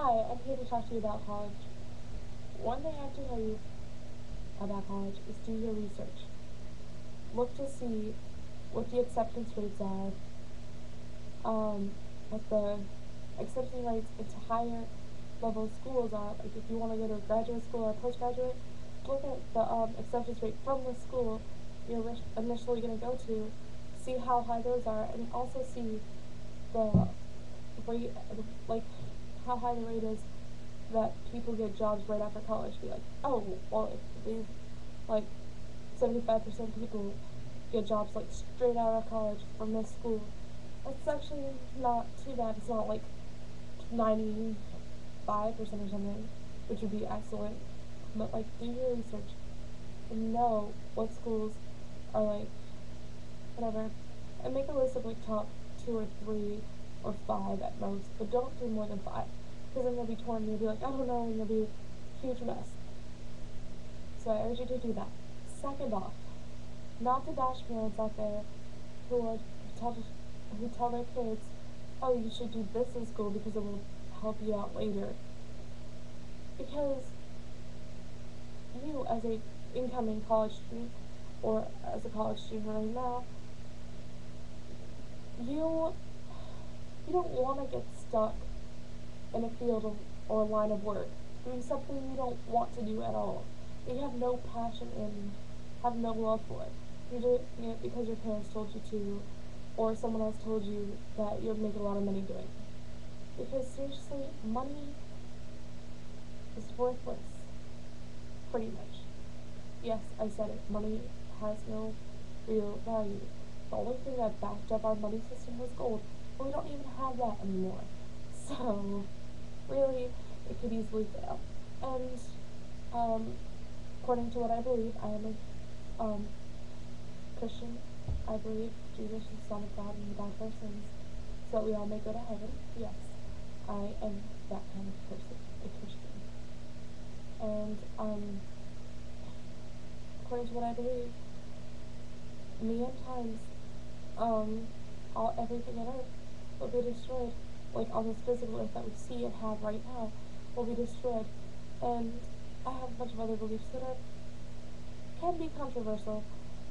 Hi, I'm here to talk to you about college. One thing I have to tell you about college is do your research. Look to see what the acceptance rates are, what the acceptance rates into higher level schools are. Like if you want to go to a graduate school or a postgraduate, look at the acceptance rate from the school you're initially going to go to, see how high those are, and also see the rate, like how high the rate is that people get jobs right after college. Be like, oh, well, if these, like, 75% of people get jobs, like, straight out of college from this school, that's actually not too bad. It's not, like, 95% or something, which would be excellent. But, like, do your research and know what schools are, like, whatever. And make a list of, like, top 2 or 3 or 5 at most, but don't do more than 5. Because then you'll be torn and you'll be like, I don't know, and you'll be a huge mess. So I urge you to do that. Second off, not to bash parents out there who are who tell their kids, oh, you should do this in school because it will help you out later. Because you, as a incoming college student, or as a college student right now, you don't want to get stuck in a field or a line of work doing something you don't want to do at all. You have no passion in, have no love for it. You're doing it because your parents told you to, or someone else told you that you'll make a lot of money doing it. Because seriously, money is worthless. Pretty much. Yes, I said it. Money has no real value. The only thing that backed up our money system was gold, but we don't even have that anymore. So, really, it could easily fail. And, according to what I believe, I am a Christian. I believe Jesus is the Son of God and He died for our sins, so that we all may go to heaven. Yes, I am that kind of person, a Christian. And, according to what I believe, in the end times, everything on earth will be destroyed. Like on this physical earth that we see and have right now, will be destroyed. And I have a bunch of other beliefs that can be controversial.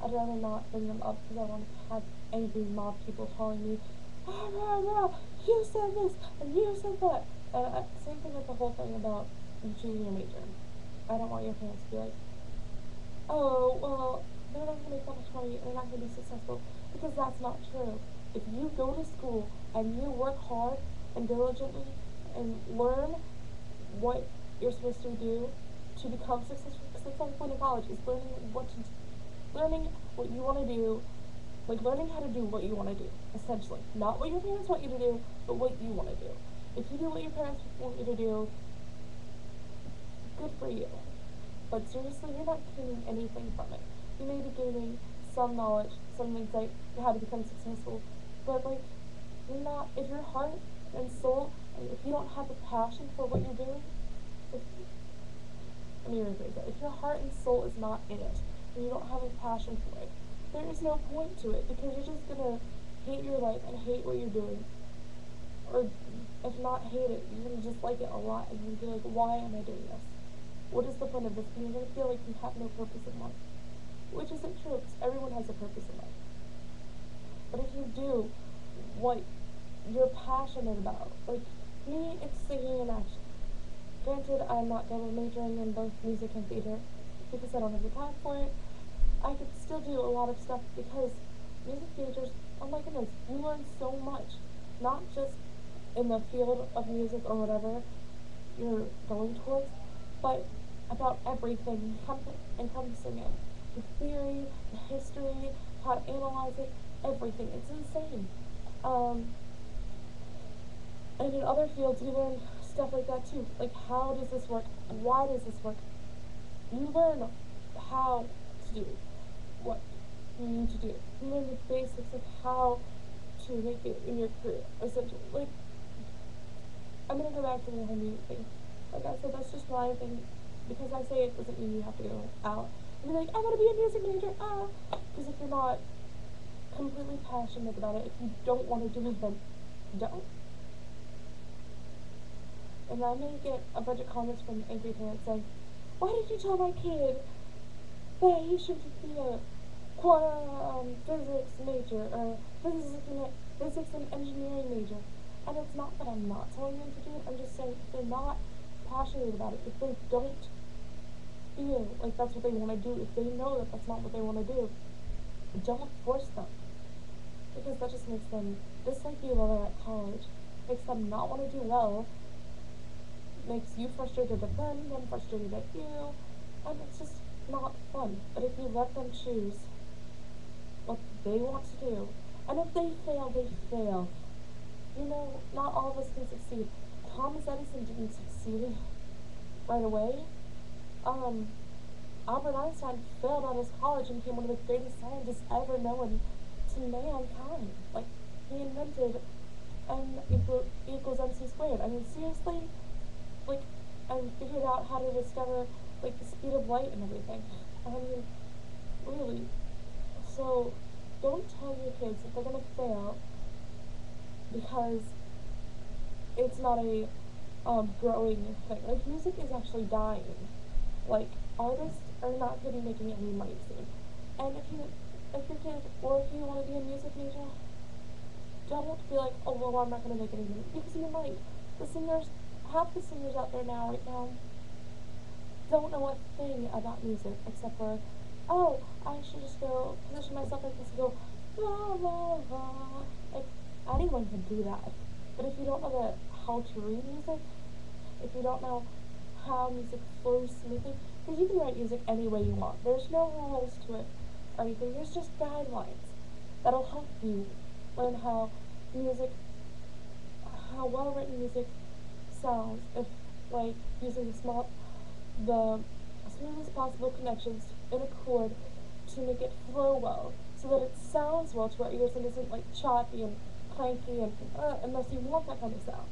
I'd rather not bring them up because I don't have angry mob people calling me, ah, rah, rah, you said this and you said that. And same thing with the whole thing about you choosing your major. I don't want your parents to be like, oh, well, they're not going to make that much money and they're not going to be successful, because that's not true. If you go to school and you work hard and diligently and learn what you're supposed to do to become successful, because that's the whole point of college, is learning what you want to do, like learning how to do what you want to do, essentially. Not what your parents want you to do, but what you want to do. If you do what your parents want you to do, good for you. But seriously, you're not gaining anything from it. You may be gaining some knowledge, some insight on how to become successful, but like, you're not, if your heart and soul, and if you don't have a passion for what you're doing, let me rephrase that. If your heart and soul is not in it, and you don't have a passion for it, there is no point to it, because you're just gonna hate your life and hate what you're doing. Or if not hate it, you're gonna just like it a lot, and you're gonna be like, why am I doing this? What is the point of this? And you're gonna feel like you have no purpose in life. Which isn't true, because everyone has a purpose in life. But if you do what you're passionate about, like me, it's singing and acting. Granted, I'm not double majoring in both music and theater because I don't have the time for it. I could still do a lot of stuff because music majors, oh my goodness, you learn so much. Not just in the field of music or whatever you're going towards, but about everything encompassing it. The theory, the history, how to analyze it, everything. It's insane. And in other fields, you learn stuff like that too. Like, how does this work? Why does this work? You learn how to do what you need to do. You learn the basics of how to make it in your career, essentially. Like, I'm gonna go back to the whole music thing. Like I said, that's just my thing. Because I say it doesn't mean you have to go out and be like, I want to be a music major, ah! Because if you're not completely passionate about it, if you don't want to do it, then don't. and I may get a bunch of comments from angry parents saying, "Why did you tell my kid that he should be a physics major or physics and engineering major?" And it's not that I'm not telling them to do it. I'm just saying if they're not passionate about it, if they don't feel like that's what they want to do, if they know that that's not what they want to do, don't force them, because that just makes them dislike you while they're at college, makes them not want to do well, makes you frustrated at them frustrated at you, and it's just not fun. But if you let them choose what they want to do, and if they fail, they fail. You know, not all of us can succeed. Thomas Edison didn't succeed right away. Um, Albert Einstein failed out of college and became one of the greatest scientists ever known to mankind. Like, he invented N equals MC squared. I mean, seriously? Like, and figured out how to discover, like, the speed of light and everything. I mean, really. So, don't tell your kids that they're gonna fail because it's not a growing thing. Like, music is actually dying. Like, artists are not going to be making any money soon. And if your kid, or if you want to be a music major, don't be like, oh well, I'm not going to make any money, because you might. The singers, half the singers out there now, right now, don't know a thing about music except for, oh, I should just go position myself like this and go, la la la. Like, anyone can do that. But if you don't know how to read music, if you don't know how music flows smoothly, because you can write music any way you want. There's no rules to it or anything. There's just guidelines that'll help you learn music, how well written music sounds. If, like, using the smoothest possible connections in a chord to make it flow well, so that it sounds well to our ears and isn't like choppy and cranky and unless you want that kind of sound.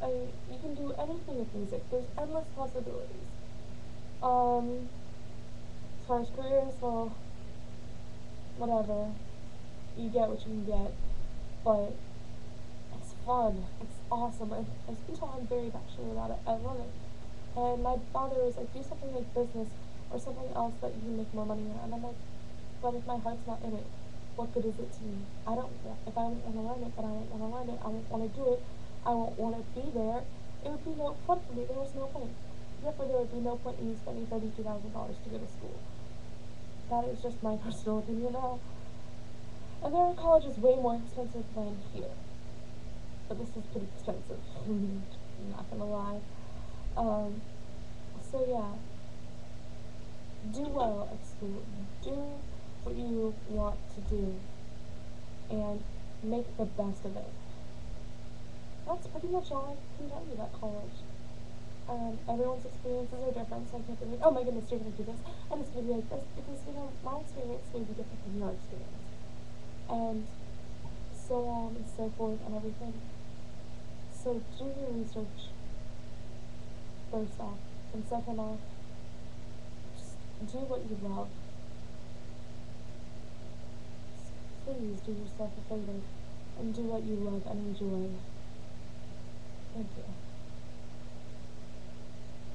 I mean, you can do anything with music. There's endless possibilities. As far as careers, well, whatever. You get what you can get, but it's fun. It's awesome. I can tell I'm very passionate about it. I love it. And my father was like, do something like business or something else that you can make more money at. And I'm like, but if my heart's not in it, what good is it to me? If I don't want to learn it, then I don't want to learn it. I won't want to do it. I won't want to be there. It would be no fun for me. There was no point. Therefore, there would be no point in me spending $32,000 to go to school. That is just my personal opinion now. And their college is way more expensive than here. But this is pretty expensive. I'm not gonna lie. So yeah. Do well at school. Do what you want to do. And make the best of it. That's pretty much all I can tell you about college. Everyone's experiences are different, so I can't be like, oh my goodness, you're gonna do this, and it's gonna be like this, because, you know, my experience may be different from your experience. And so on and so forth and everything. So do your research, first off, and second off, just do what you love. Please do yourself a favor and do what you love and enjoy. Thank you.